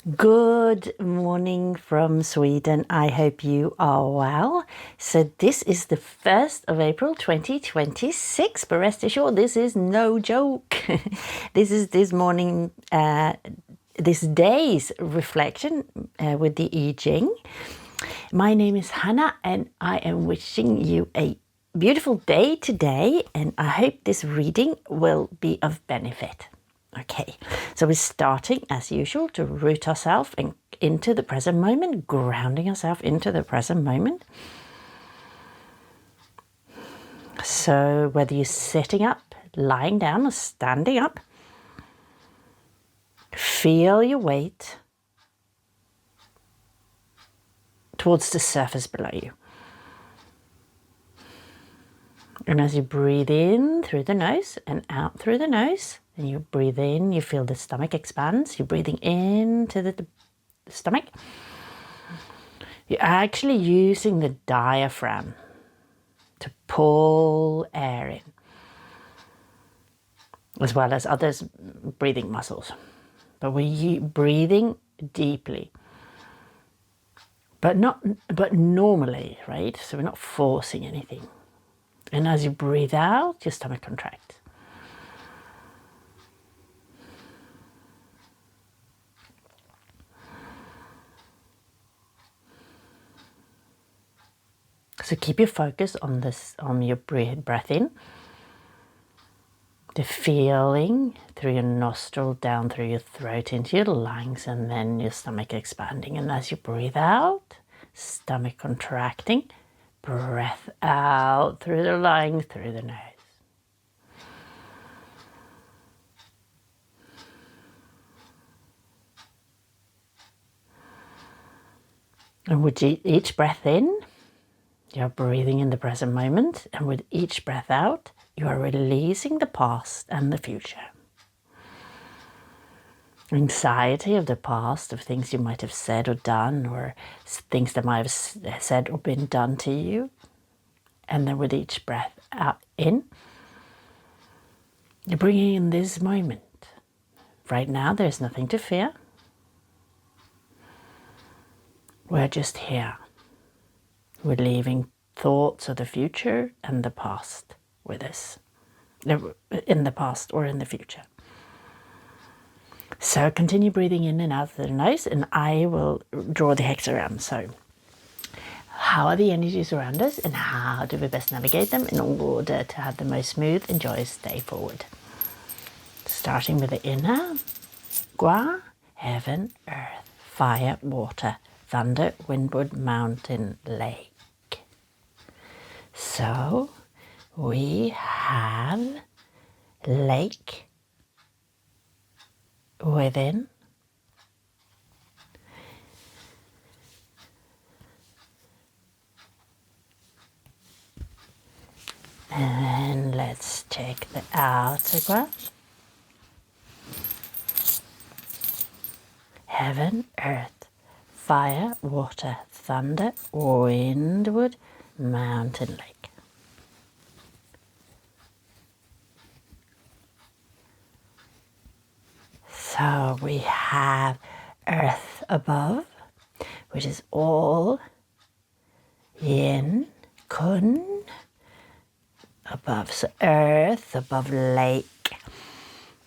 Good morning from Sweden. I hope you are well. So this is the 1st of April 2026, but rest assured this is no joke. This is this morning, this day's reflection with the I Ching. My name is Hannah and I am wishing you a beautiful day today, and I hope this reading will be of benefit. Okay, so we're starting as usual to root ourselves into the present moment, grounding ourselves into the present moment. So whether you're sitting up, lying down, or standing up, feel your weight towards the surface below you. And as you breathe in through the nose and out through the nose, and you breathe in, you feel the stomach expands. You're breathing into the stomach. You're actually using the diaphragm to pull air in, as well as other breathing muscles. But we're breathing deeply, but normally, right? So we're not forcing anything. And as you breathe out, your stomach contracts. So keep your focus on this, on your breath in, the feeling through your nostril, down through your throat, into your lungs, and then your stomach expanding. And as you breathe out, stomach contracting, breath out through the lungs, through the nose. And with each breath in, you're breathing in the present moment, and with each breath out, you are releasing the past and the future. Anxiety of the past, of things you might have said or done, or things that might have said or been done to you. And then with each breath out in, you're bringing in this moment. Right now, there's nothing to fear. We're just here. We're leaving thoughts of the future and the past with us, in the past or in the future. So continue breathing in and out through the nose, and I will draw the hexagram. So how are the energies around us, and how do we best navigate them in order to have the most smooth and joyous day forward? Starting with the inner, Gua, heaven, earth, fire, water, thunder, windward, mountain, lake. So we have lake within, and let's check the outer graph. Heaven, earth, fire, water, thunder, windward, mountain, lake. So we have earth above, which is all yin, kun, above. So earth above lake.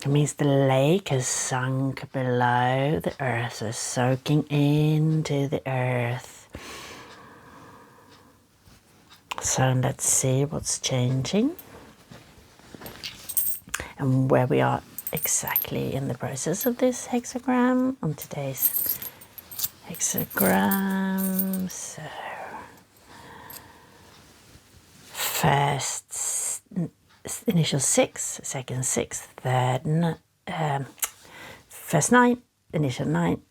It means the lake has sunk below the earth, so soaking into the earth. So let's see what's changing and where we are exactly in the process of this hexagram on today's hexagram. So first initial 6, second 6, third first 9, initial 9,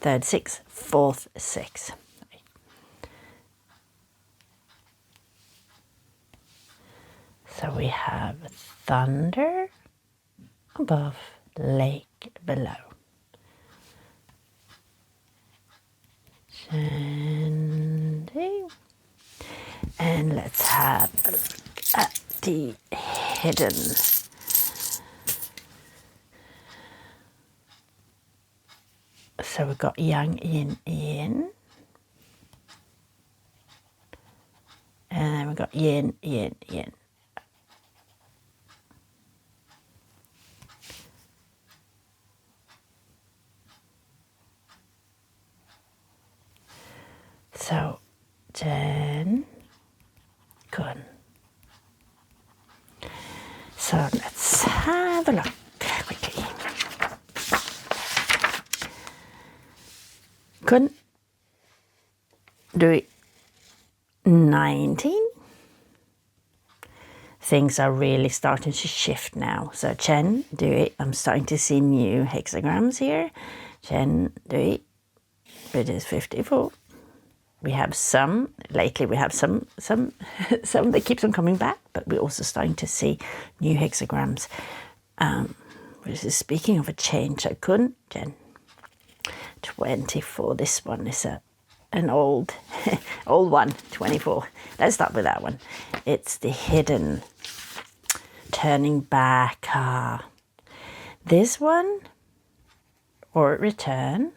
third 6, fourth 6. So we have thunder above, lake below. Sending. And let's have a look at the hidden. So we've got yang, yin, yin. And then we've got yin, yin, yin. So, Jen, Kun. So let's have a look quickly. Kun, do it 19. Things are really starting to shift now. So Chen, do it. I'm starting to see new hexagrams here. Chen, do it. It is 54. We have some, lately we have some that keeps on coming back, but we're also starting to see new hexagrams. Which is speaking of a change, I couldn't, Jen. 24, this one is an old one, 24. Let's start with that one. It's the hidden, turning back. This one, or return,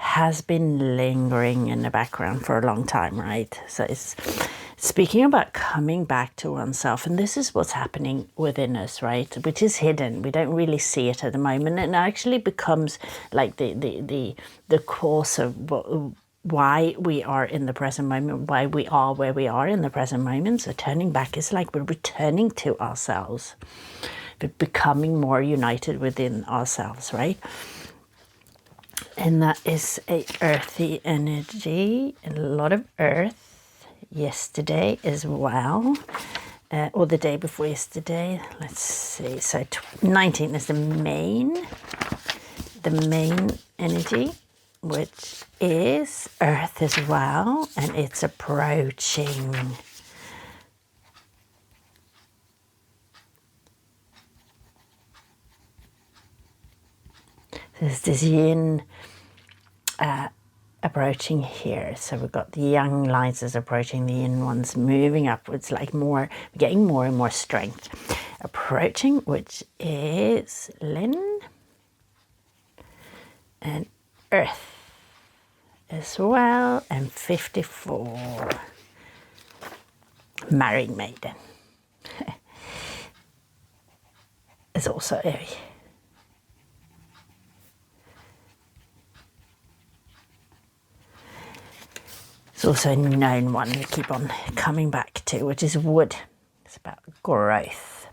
has been lingering in the background for a long time, right? So it's speaking about coming back to oneself, and this is what's happening within us, right? Which is hidden. We don't really see it at the moment, and it actually becomes like the cause of why we are in the present moment, why we are where we are in the present moment. So turning back is like we're returning to ourselves, we're becoming more united within ourselves, right? And that is a earthy energy, a lot of earth yesterday as well, or the day before yesterday. Let's see, so 19 is the main energy, which is earth as well, and it's approaching. There's this yin approaching here. So we've got the yang lines as approaching the yin ones, moving upwards, like more, getting more and more strength. Approaching, which is Lin and earth as well, and 54. Married Maiden is also a It's also a known one we keep on coming back to, which is wood. It's about growth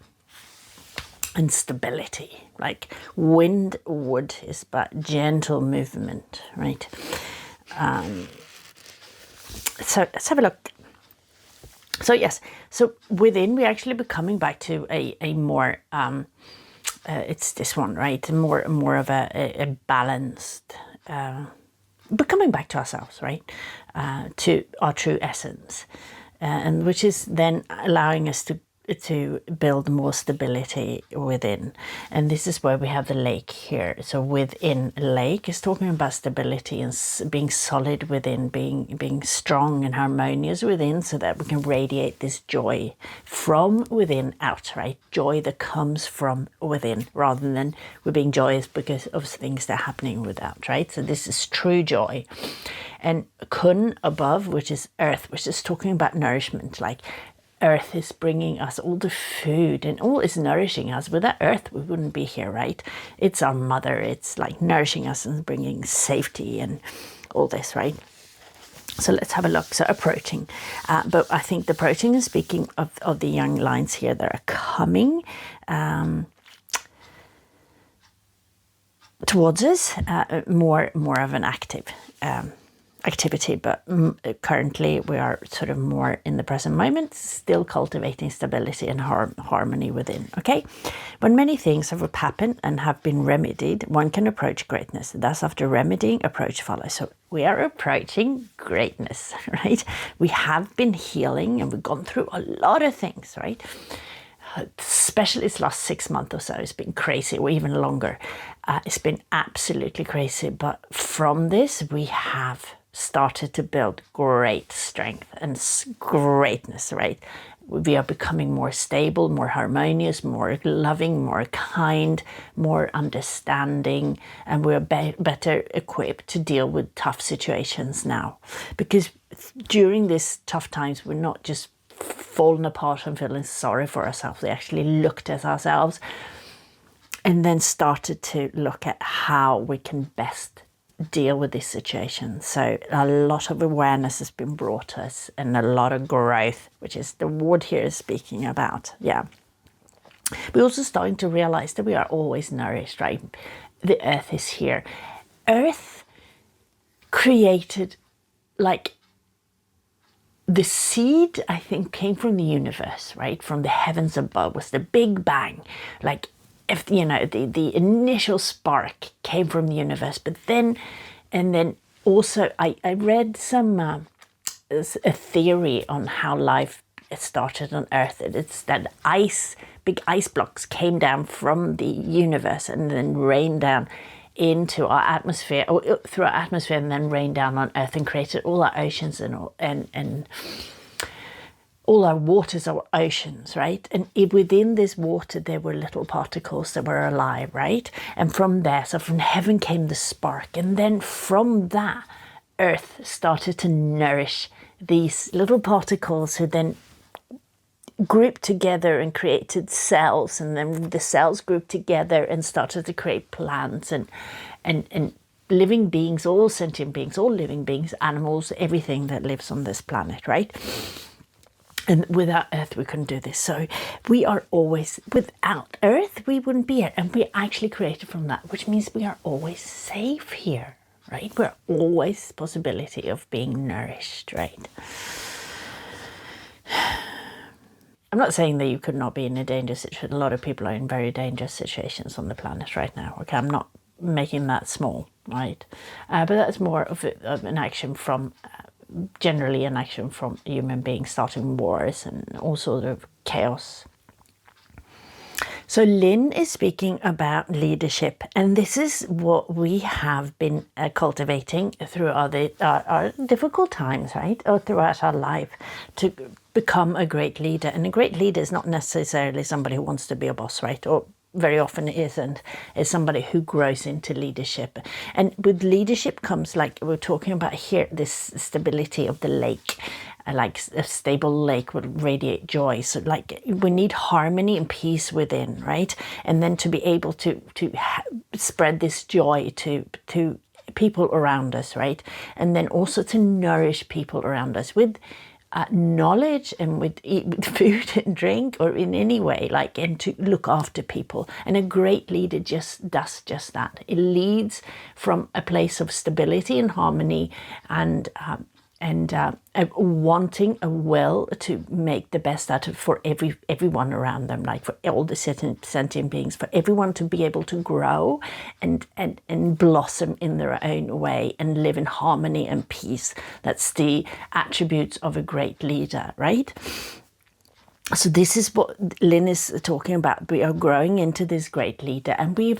and stability. Like wind, wood is about gentle movement, right? So let's have a look. So yes, so within we're actually becoming back to a more, it's this one, right? More of a balanced, becoming back to ourselves, right? To our true essence, and which is then allowing us to build more stability within. And this is where we have the lake here. So within lake is talking about stability and being solid within, being strong and harmonious within, so that we can radiate this joy from within out, right? Joy that comes from within, rather than we're being joyous because of things that are happening without, right? So this is true joy. And kun above, which is earth, which is talking about nourishment, like earth is bringing us all the food and all is nourishing us. Without earth, we wouldn't be here, right? It's our mother. It's like nourishing us and bringing safety and all this, right? So let's have a look. So approaching, but I think the approaching is speaking of the young lines here that are coming towards us, more of an active activity, but currently we are sort of more in the present moment, still cultivating stability and harmony within. Okay, when many things have happened and have been remedied, one can approach greatness. Thus, after remedying, approach follows. So we are approaching greatness, right? We have been healing and we've gone through a lot of things, right? Especially this last 6 months or so, it's been crazy, or even longer. It's been absolutely crazy. But from this, we have started to build great strength and greatness, right? we are becoming more stable, more harmonious, more loving, more kind, more understanding, and we're better equipped to deal with tough situations now. Because during these tough times, we're not just falling apart and feeling sorry for ourselves. We actually looked at ourselves and then started to look at how we can best deal with this situation. So a lot of awareness has been brought to us, and a lot of growth, which is the word here is speaking about. Yeah. We're also starting to realize that we are always nourished, right? The earth is here. Earth created, like, the seed, I think, came from the universe, right? From the heavens above, was the Big Bang. Like, if you know, the initial spark came from the universe, but then, and then also I read some a theory on how life started on Earth. It's that big ice blocks came down from the universe and then rained down into our atmosphere, or through our atmosphere, and then rained down on Earth and created all our oceans and all our waters are oceans, right? And within this water, there were little particles that were alive, right? And from there, so from heaven came the spark. And then from that, Earth started to nourish these little particles who then grouped together and created cells. And then the cells grouped together and started to create plants and living beings, all sentient beings, all living beings, animals, everything that lives on this planet, right? And without Earth, we couldn't do this. So we are always, without Earth, we wouldn't be here. And we actually created from that, which means we are always safe here, right? We're always possibility of being nourished, right? I'm not saying that you could not be in a dangerous situation. A lot of people are in very dangerous situations on the planet right now. Okay, I'm not making that small, right? But that's more of an action from... generally an action from human beings starting wars and all sort of chaos. So Lynn is speaking about leadership, and this is what we have been cultivating through our difficult times, right? Or throughout our life, to become a great leader. And a great leader is not necessarily somebody who wants to be a boss, right? Or very often it isn't. It's somebody who grows into leadership. And with leadership comes, like we're talking about here, this stability of the lake. Like a stable lake would radiate joy. So like we need harmony and peace within, right? And then to be able to spread this joy to people around us, right? And then also to nourish people around us with knowledge and with food and drink, or in any way, like, and to look after people. And a great leader just does just that. It leads from a place of stability and harmony, and wanting a will to make the best out of for everyone around them, like for all the sentient beings, for everyone to be able to grow and blossom in their own way and live in harmony and peace. That's the attributes of a great leader, right? So this is what Lynn is talking about. We are growing into this great leader, and we're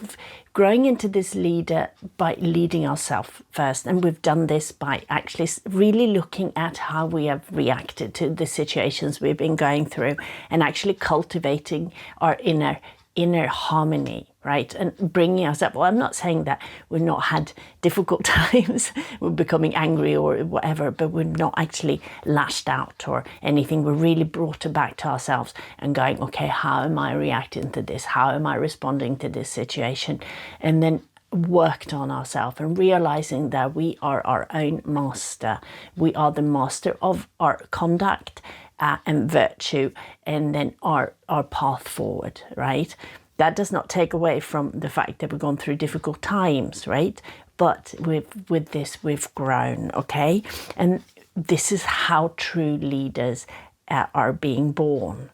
growing into this leader by leading ourselves first. And we've done this by actually really looking at how we have reacted to the situations we've been going through, and actually cultivating our inner harmony, right? And bringing us up. Well, I'm not saying that we've not had difficult times, we're becoming angry or whatever, but we're not actually lashed out or anything. We're really brought it back to ourselves and going, okay, how am I reacting to this? How am I responding to this situation? And then worked on ourselves and realizing that we are our own master. We are the master of our conduct and virtue, and then our path forward, right? That does not take away from the fact that we've gone through difficult times, right? But with this, we've grown, okay? And this is how true leaders are being born.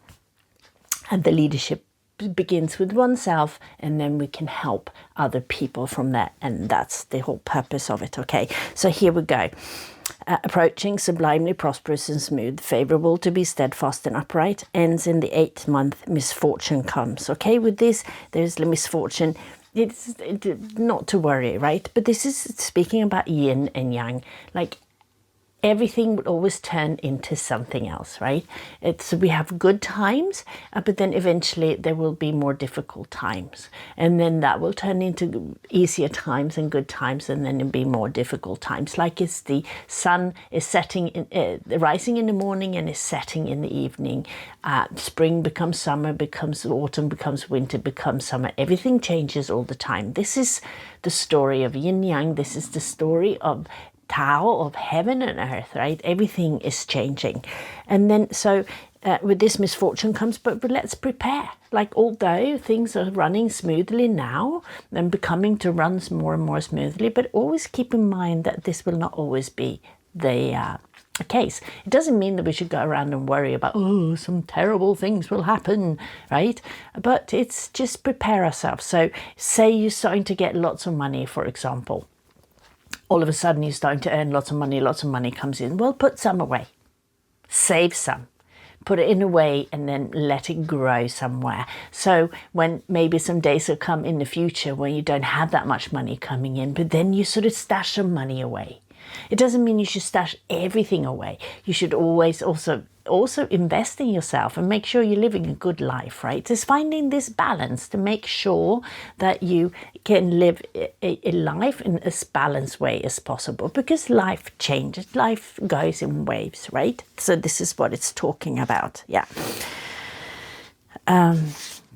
And the leadership begins with oneself, and then we can help other people from that. And that's the whole purpose of it, okay? So here we go. Approaching, sublimely prosperous and smooth, favourable to be steadfast and upright, ends in the 8th month, misfortune comes. Okay, with this, there's the misfortune. It's not to worry, right? But this is speaking about yin and yang. Like, everything would always turn into something else, right? We have good times, but then eventually there will be more difficult times, and then that will turn into easier times and good times, and then it'll be more difficult times. Like it's the sun is rising in the morning and is setting in the evening. Spring becomes summer, becomes autumn, becomes winter, becomes summer. Everything changes all the time. This is the story of yin yang. This is the story of Tao, of heaven and earth, right? Everything is changing. And then so with this misfortune comes, but let's prepare. Like, although things are running smoothly now and becoming to run more and more smoothly, but always keep in mind that this will not always be the case. It doesn't mean that we should go around and worry about, oh, some terrible things will happen, right? But it's just prepare ourselves. So say you're starting to get lots of money, for example. All of a sudden you're starting to earn lots of money comes in. Well, put some away. Save some. Put it in a way and then let it grow somewhere. So when maybe some days will come in the future when you don't have that much money coming in, but then you sort of stash some money away. It doesn't mean you should stash everything away. You should always also invest in yourself and make sure you're living a good life, right? It's finding this balance to make sure that you can live a life in as balanced way as possible, because life changes, life goes in waves, right? So this is what it's talking about, yeah.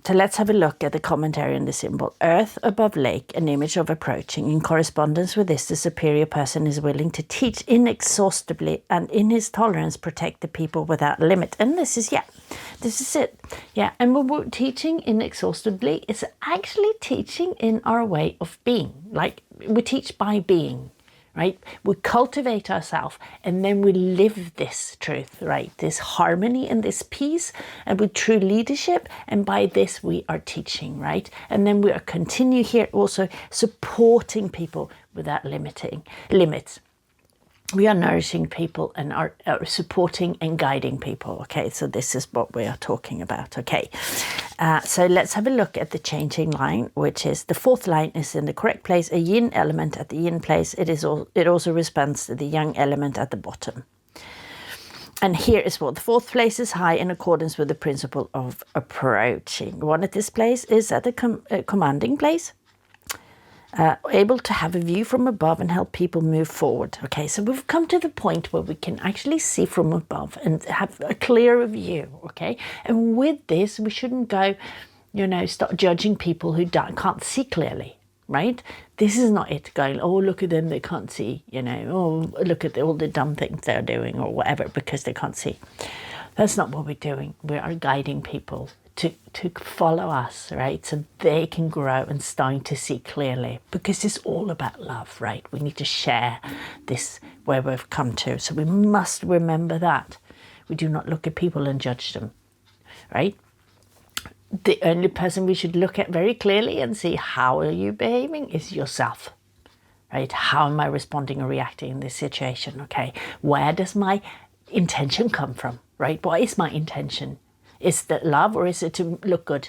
So let's have a look at the commentary on the symbol. Earth above lake, an image of approaching. In correspondence with this, the superior person is willing to teach inexhaustibly and in his tolerance protect the people without limit. And this is it. Yeah, and when we're teaching inexhaustibly, it's actually teaching in our way of being. Like, we teach by being. Right? We cultivate ourselves and then we live this truth, right? This harmony and this peace, and with true leadership, and by this we are teaching, right? And then we are continue here also supporting people without limits. We are nourishing people and are supporting and guiding people, okay? So this is what we are talking about, okay? So let's have a look at the changing line, which is the fourth line is in the correct place, a yin element at the yin place. It also responds to the yang element at the bottom. And here is what the fourth place is high in accordance with the principle of approaching. One at this place is at the commanding place. Able to have a view from above and help people move forward. Okay, so we've come to the point where we can actually see from above and have a clearer view, okay? And with this, we shouldn't go, start judging people who can't see clearly, right? This is not it, going, oh, look at them, they can't see, oh, look at all the dumb things they're doing or whatever because they can't see. That's not what we're doing. We are guiding people to follow us, right? So they can grow and starting to see clearly, because it's all about love, right? We need to share this where we've come to. So we must remember that. We do not look at people and judge them, right? The only person we should look at very clearly and see how are you behaving is yourself, right? How am I responding or reacting in this situation, okay? Where does my intention come from, right? What is my intention? Is that love, or is it to look good,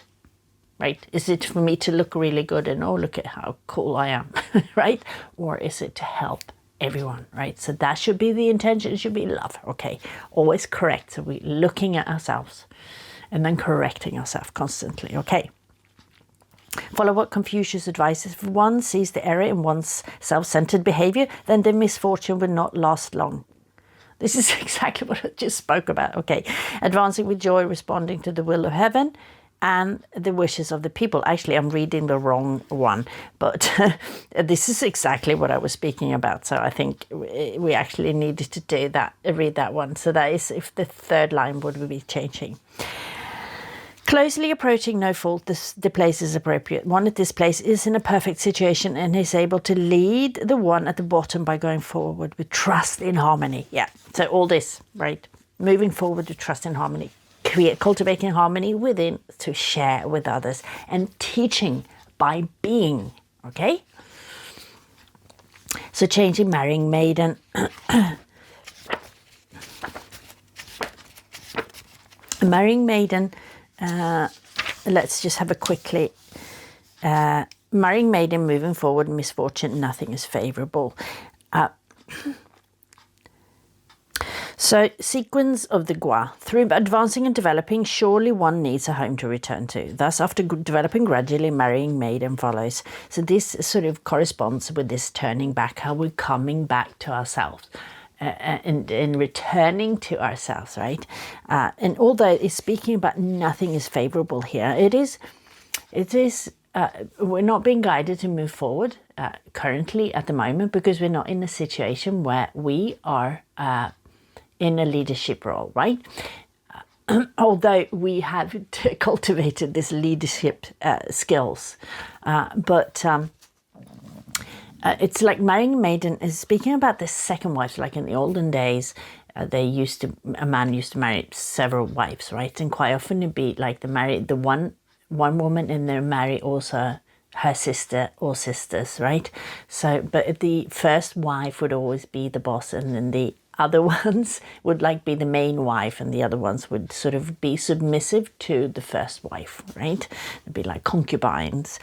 right? Is it for me to look really good and, oh, look at how cool I am, right? Or is it to help everyone, right? So that should be the intention. It should be love, okay? Always correct. So we're looking at ourselves and then correcting ourselves constantly, okay? Follow what Confucius advises. If one sees the error in one's self-centered behavior, then the misfortune will not last long. This is exactly what I just spoke about. Okay, advancing with joy, responding to the will of heaven and the wishes of the people. Actually, I'm reading the wrong one, but this is exactly what I was speaking about. So I think we actually needed to do that, read that one. So that is if the third line would be changing. Closely approaching no fault, the place is appropriate. One at this place is in a perfect situation and is able to lead the one at the bottom by going forward with trust in harmony. Yeah, so all this, right? Moving forward with trust in harmony. Cultivating harmony within to share with others and teaching by being, okay? So changing, marrying, maiden. Marrying maiden. Let's just have a quickly. Marrying maiden, moving forward, misfortune, nothing is favorable. So, sequence of the Gua. Through advancing and developing, surely one needs a home to return to. Thus, after developing gradually, marrying Maiden follows. So this sort of corresponds with this turning back, how we're coming back to ourselves. And returning to ourselves, right? And although it's speaking about nothing is favorable here, it is we're not being guided to move forward currently at the moment, because we're not in a situation where we are in a leadership role, right? Although we have cultivated this leadership skills, but it's like marrying Maiden is speaking about the second wife. Like in the olden days, a man used to marry several wives, right? And quite often it'd be like the one woman, and then marry also her sister or sisters, right? So, but the first wife would always be the boss, and then the other ones would like be the main wife, and the other ones would sort of be submissive to the first wife, right? It'd be like concubines.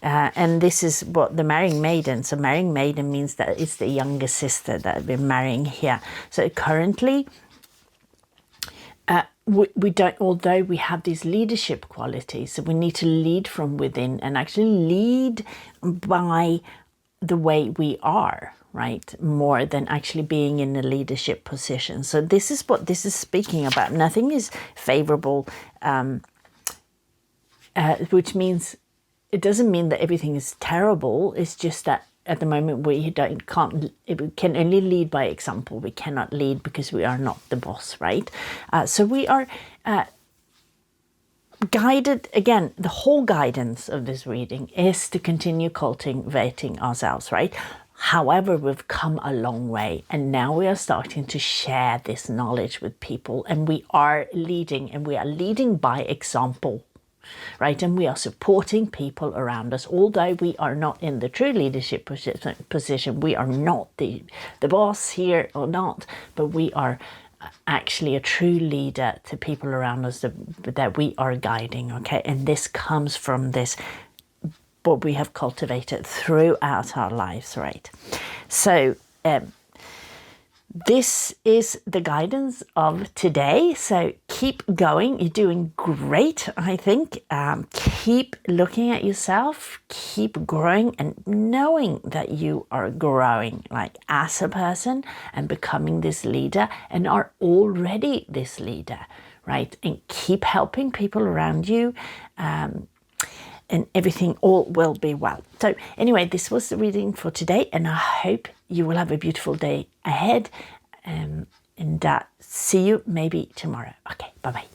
And this is what the marrying maiden. So marrying maiden means that it's the younger sister that we're marrying here. So currently, we don't, although we have these leadership qualities, so we need to lead from within and actually lead by the way we are, right? More than actually being in a leadership position. So this is what this is speaking about. Nothing is favorable, which means it doesn't mean that everything is terrible. It's just that at the moment we can only lead by example. We cannot lead because we are not the boss, right? So we are guided. Again, the whole guidance of this reading is to continue cultivating ourselves, right? However, we've come a long way, and now we are starting to share this knowledge with people, and we are leading, and we are leading by example, right? And we are supporting people around us. Although we are not in the true leadership position, we are not the boss here or not, but we are actually a true leader to people around us that we are guiding, okay? And this comes from this, what we have cultivated throughout our lives, right? So this is the guidance of today. So keep going. You're doing great, I think. Keep looking at yourself. Keep growing and knowing that you are growing, like as a person, and becoming this leader, and are already this leader, right? And keep helping people around you. And everything all will be well. So anyway, this was the reading for today, and I hope you will have a beautiful day ahead. And see you maybe tomorrow. Okay, bye-bye.